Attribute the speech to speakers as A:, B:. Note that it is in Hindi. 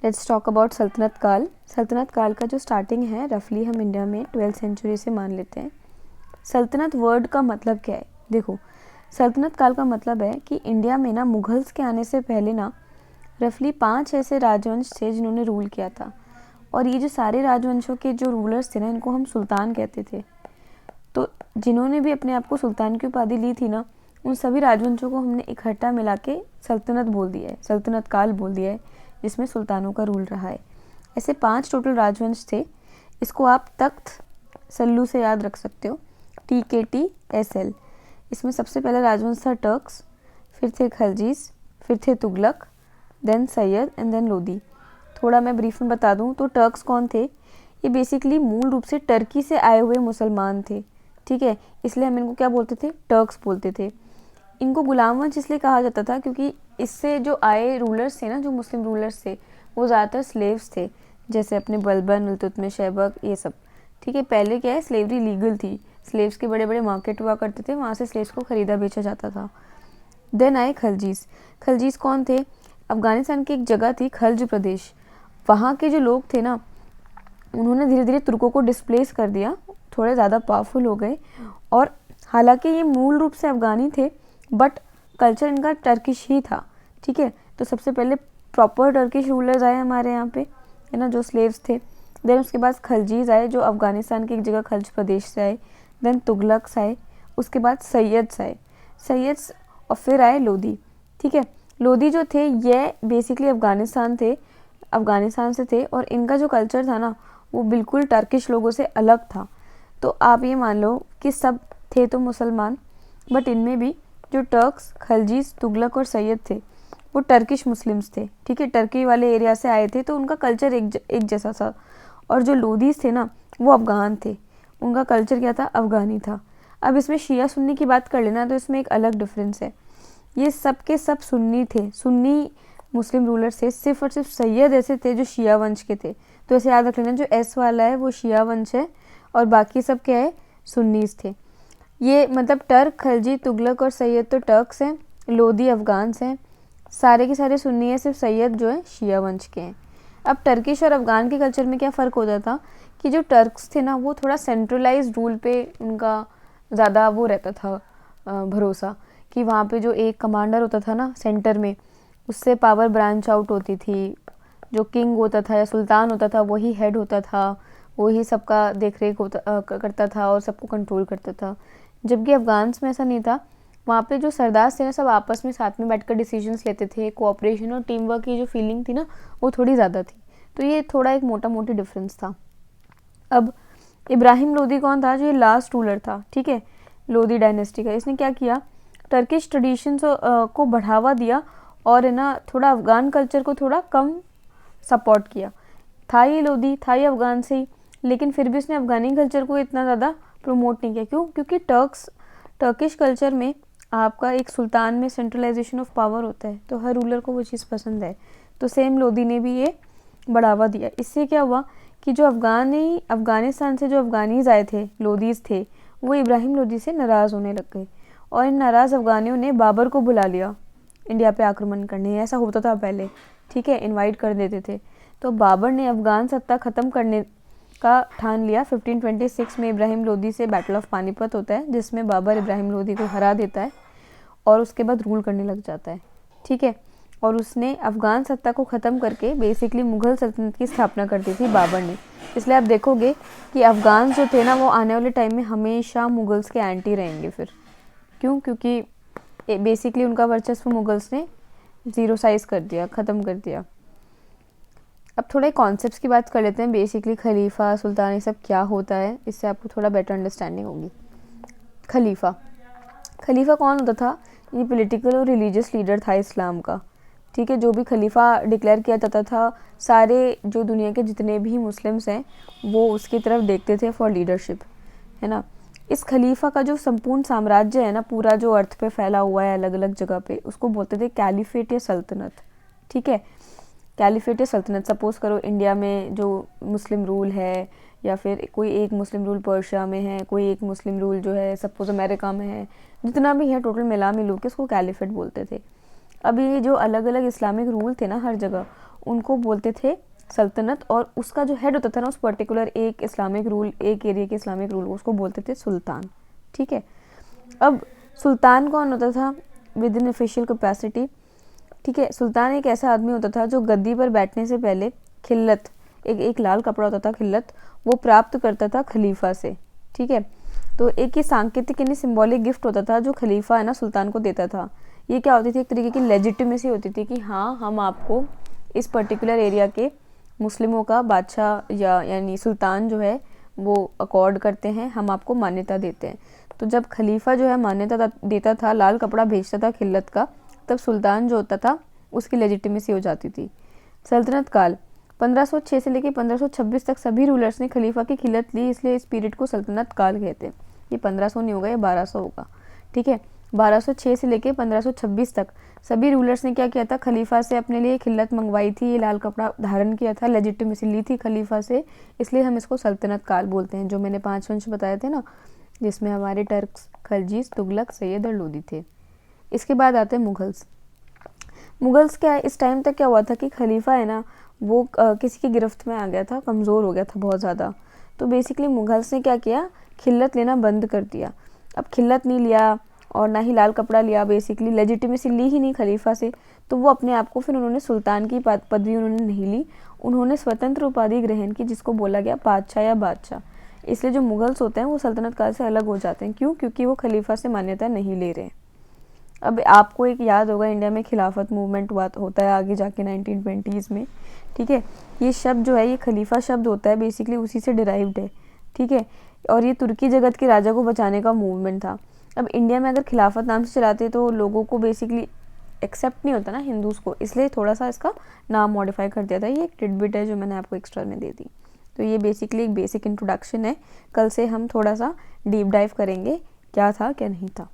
A: लेट्स टॉक अबाउट सल्तनत काल। सल्तनत काल का जो स्टार्टिंग है रफली हम इंडिया में 12th सेंचुरी से मान लेते हैं। सल्तनत वर्ड का मतलब क्या है? देखो, सल्तनत काल का मतलब है कि इंडिया में ना मुगल्स के आने से पहले ना रफली 5 ऐसे राजवंश थे जिन्होंने रूल किया था। और ये जो सारे राजवंशों के जो रूलर्स थे ना, इनको हम सुल्तान कहते थे। तो जिन्होंने भी अपने आप को सुल्तान की उपाधि ली थी ना, उन सभी राजवंशों को हमने इकट्ठा मिला के सल्तनत बोल दिया है, सल्तनत काल बोल दिया है, जिसमें सुल्तानों का रूल रहा है। ऐसे 5 टोटल राजवंश थे। इसको आप तख्त सल्लू से याद रख सकते हो, TKTSL। इसमें सबसे पहला राजवंश था टर्क्स, फिर थे खलजीज, फिर थे Tughlaq, then Sayyid and then Lodi. थोड़ा मैं ब्रीफ में बता दूं तो टर्क्स कौन थे? ये बेसिकली मूल रूप से टर्की से आए हुए मुसलमान थे, ठीक है। इसलिए हम इनको क्या बोलते थे? टर्क्स बोलते थे। इनको गुलाम वंश इसलिए कहा जाता था क्योंकि इससे जो आए रूलर्स थे ना, जो मुस्लिम रूलर्स थे, वो ज़्यादातर स्लेव्स थे, जैसे अपने बलबन, इल्तुतमिश, ऐबक, ये सब, ठीक है। पहले क्या है, स्लेवरी लीगल थी, स्लेव्स के बड़े बड़े मार्केट हुआ करते थे, वहाँ से स्लेव्स को ख़रीदा बेचा जाता था। देन आए खलजीज। खलजीज कौन थे? अफ़गानिस्तान की एक जगह थी खल्ज प्रदेश, वहाँ के जो लोग थे ना, उन्होंने धीरे धीरे तुर्कों को डिस्प्लेस कर दिया, थोड़े ज़्यादा पावरफुल हो गए। और हालांकि ये मूल रूप से अफ़गानी थे, बट कल्चर इनका टर्किश ही था, ठीक है। तो सबसे पहले प्रॉपर टर्किश रूलर्स आए हमारे यहाँ पे, है ना, जो स्लेव्स थे। देन उसके बाद खलजीज आए, जो अफ़गानिस्तान की एक जगह खल्ज प्रदेश से आए। देन तुगलक्स आए, उसके बाद सैयद्स आए, सैयद्स, और फिर आए लोदी, ठीक है। लोदी जो थे ये बेसिकली अफ़गानिस्तान थे, अफ़गानिस्तान से थे, और इनका जो कल्चर था ना, वो बिल्कुल टर्किश लोगों से अलग था। तो आप ये मान लो कि सब थे तो मुसलमान, बट इनमें भी जो टर्क्स, खलजीज, तुगलक और सैयद थे, वो टर्किश मुस्लिम्स थे, ठीक है। टर्की वाले एरिया से आए थे, तो उनका कल्चर एक जैसा था। और जो लोदीज थे ना, वो अफ़गान थे, उनका कल्चर क्या था? अफ़गानी था। अब इसमें शिया सुन्नी की बात कर लेना, तो इसमें एक अलग डिफरेंस है। ये सब के सब सुन्नी थे, सुन्नी मुस्लिम रूलर्स थे। सिर्फ और सिर्फ सैयद ऐसे थे जो शिया वंश के थे। तो ऐसे याद रख लेना, जो एस वाला है वो शिया वंश है, और बाकी सब क्या है? सुन्नीस थे। ये मतलब टर्क, खलजी, तुगलक और सैयद तो टर्क्स हैं, लोदी अफ़गान्स हैं, सारे के सारे सुन्नी हैं, सिर्फ सैयद जो है शिया वंश के हैं। अब टर्किश और अफ़गान के कल्चर में क्या फ़र्क होता था कि जो टर्क्स थे ना, वो थोड़ा सेंट्रलाइज्ड रूल पे उनका ज़्यादा वो रहता था, भरोसा, कि वहाँ पे जो एक कमांडर होता था ना सेंटर में, उससे पावर ब्रांच आउट होती थी। जो किंग होता था या सुल्तान होता था, वही हेड होता था, वही सबका देख रेख करता था और सबको कंट्रोल करता था। जबकि अफ़गान्स में ऐसा नहीं था। वहाँ पे जो सरदार थे ना, सब आपस में साथ में बैठकर डिसीजंस लेते थे। कोऑपरेशन और टीम वर्क की जो फीलिंग थी ना, वो थोड़ी ज़्यादा थी। तो ये थोड़ा एक मोटा मोटी डिफरेंस था। अब इब्राहिम लोदी कौन था? जो ये लास्ट रूलर था, ठीक है, लोदी डायनेस्टी का। इसने क्या किया? टर्किश ट्रेडिशंस को बढ़ावा दिया, और है ना थोड़ा अफ़गान कल्चर को थोड़ा कम सपोर्ट किया। था ये लोदी, था ये अफ़गान से ही, लेकिन फिर भी उसने अफ़गानी कल्चर को इतना ज़्यादा प्रमोट नहीं किया। क्यों? क्योंकि टर्किश कल्चर में आपका एक सुल्तान में सेंट्रलाइजेशन ऑफ पावर होता है, तो हर रूलर को वो चीज़ पसंद है। तो सेम लोदी ने भी ये बढ़ावा दिया। इससे क्या हुआ कि जो अफ़गानिस्तान से जो अफ़गानीज आए थे, लोदीज थे, वो इब्राहिम लोदी से नाराज़ होने लग गए, और इन नाराज़ अफ़गानियों ने बाबर को बुला लिया इंडिया पे आक्रमण करने। ऐसा होता था पहले, ठीक है, इनवाइट कर देते थे। तो बाबर ने अफ़गान सत्ता ख़त्म करने का ठान लिया। 1526 में इब्राहिम लोदी से बैटल ऑफ पानीपत होता है, जिसमें बाबर इब्राहिम लोदी को हरा देता है और उसके बाद रूल करने लग जाता है, ठीक है। और उसने अफ़गान सत्ता को ख़त्म करके बेसिकली मुग़ल सल्तनत की स्थापना कर दी थी बाबर ने। इसलिए आप देखोगे कि अफ़गान जो थे ना, वो आने वाले टाइम में हमेशा मुग़ल्स के एंटी रहेंगे। फिर क्यों? क्योंकि बेसिकली उनका वर्चस्व मुग़ल्स ने ज़ीरो साइज़ कर दिया, ख़त्म कर दिया। अब थोड़े कॉन्सेप्ट्स की बात कर लेते हैं। बेसिकली खलीफा, सुल्तान, ये सब क्या होता है, इससे आपको थोड़ा बेटर अंडरस्टैंडिंग होगी। खलीफा, खलीफा कौन होता था? ये पॉलिटिकल और रिलीजियस लीडर था इस्लाम का, ठीक है। जो भी खलीफा डिक्लेयर किया जाता था, सारे जो दुनिया के जितने भी मुस्लिम्स हैं, वो उसकी तरफ देखते थे फॉर लीडरशिप, है ना। इस खलीफा का जो संपूर्ण साम्राज्य है ना, पूरा जो अर्थ पे फैला हुआ है अलग अलग जगह पे, उसको बोलते थे कैलिफेट या सल्तनत, ठीक है। कैलिफेट या सल्तनत, सपोज करो इंडिया में जो मुस्लिम रूल है, या फिर कोई एक मुस्लिम रूल पर्शिया में है, कोई एक मुस्लिम रूल जो है सपोज अमेरिका में है, जितना भी है टोटल मिला मिलू के उसको कैलिफेट बोलते थे। अब ये जो अलग अलग इस्लामिक रूल थे ना हर जगह, उनको बोलते थे सल्तनत, और उसका जो हेड होता था ना उस पर्टिकुलर एक इस्लामिक रूल, एक एरिया के इस्लामिक रूल, उसको बोलते थे सुल्तान। ठीक है, अब सुल्तान कौन होता था विद इन ऑफिशियल कैपेसिटी? ठीक है, सुल्तान एक ऐसा आदमी होता था जो गद्दी पर बैठने से पहले खिल्लत, एक लाल कपड़ा होता था खिल्लत, वो प्राप्त करता था खलीफा से। ठीक है, तो एक ये सांकेतिक यानी सिंबॉलिक गिफ्ट होता था जो खलीफा है ना सुल्तान को देता था। ये क्या होती थी, एक तरीके की लेजिटिमेसी होती थी कि हाँ हम आपको इस पर्टिकुलर एरिया के मुस्लिमों का बादशाह या यानी सुल्तान जो है वो अकॉर्ड करते हैं, हम आपको मान्यता देते हैं। तो जब खलीफा जो है मान्यता देता था, लाल कपड़ा भेजता था खिल्लत का, तब सुल्तान जो होता था उसकी लेजिटिमेसी हो जाती थी। सल्तनत काल 1506 से लेकर 1526 तक सभी रूलर्स ने खलीफा की खिल्लत ली, इसलिए इस पीरियड को सल्तनत काल कहते हैं। ये 1500 नहीं होगा, ये 1200 होगा। ठीक है, 1206 से लेकर 1526 तक सभी रूलर्स ने क्या किया था, खलीफा से अपने लिए खिल्लत मंगवाई थी, ये लाल कपड़ा धारण किया था, लेजिटिमेसी ली थी खलीफा से, इसलिए हम इसको सल्तनत काल बोलते हैं। जो मैंने 5 वंश बताए थे ना, जिसमें हमारे टर्क्स, खलजीज, तुगलक, सैयद और लोदी थे। इसके बाद आते हैं मुगल्स। मुगल्स क्या है, इस टाइम तक क्या हुआ था कि खलीफा है ना वो किसी की गिरफ्त में आ गया था, कमज़ोर हो गया था बहुत ज़्यादा। तो बेसिकली मुगल्स ने क्या किया, खिल्लत लेना बंद कर दिया। अब खिल्लत नहीं लिया और ना ही लाल कपड़ा लिया, बेसिकली लेजिटिमेसी ली ही नहीं खलीफा से, तो वो अपने आप को फिर उन्होंने सुल्तान की पदवी उन्होंने नहीं ली, उन्होंने स्वतंत्र उपाधि ग्रहण की जिसको बोला गया पातशाह या बादशाह। इसलिए जो मुगल्स होते हैं वो सल्तनत काल से अलग हो जाते हैं। क्यों? क्योंकि वो खलीफा से मान्यता नहीं ले रहे हैं। अब आपको एक याद होगा इंडिया में खिलाफत मूवमेंट हुआ होता है आगे जाके 1920s में। ठीक है, ये शब्द जो है ये खलीफा शब्द होता है, बेसिकली उसी से डिराइव्ड है। ठीक है, और ये तुर्की जगत के राजा को बचाने का मूवमेंट था। अब इंडिया में अगर खिलाफत नाम से चलाते तो लोगों को बेसिकली एक्सेप्ट नहीं होता ना हिंदूज़ को, इसलिए थोड़ा सा इसका नाम मॉडिफाई कर दिया था। ये एक टिडबिट है जो मैंने आपको एक्स्ट्रा में दे दी। तो ये बेसिकली एक बेसिक इंट्रोडक्शन है। कल से हम थोड़ा सा डीप डाइव करेंगे क्या था क्या नहीं था।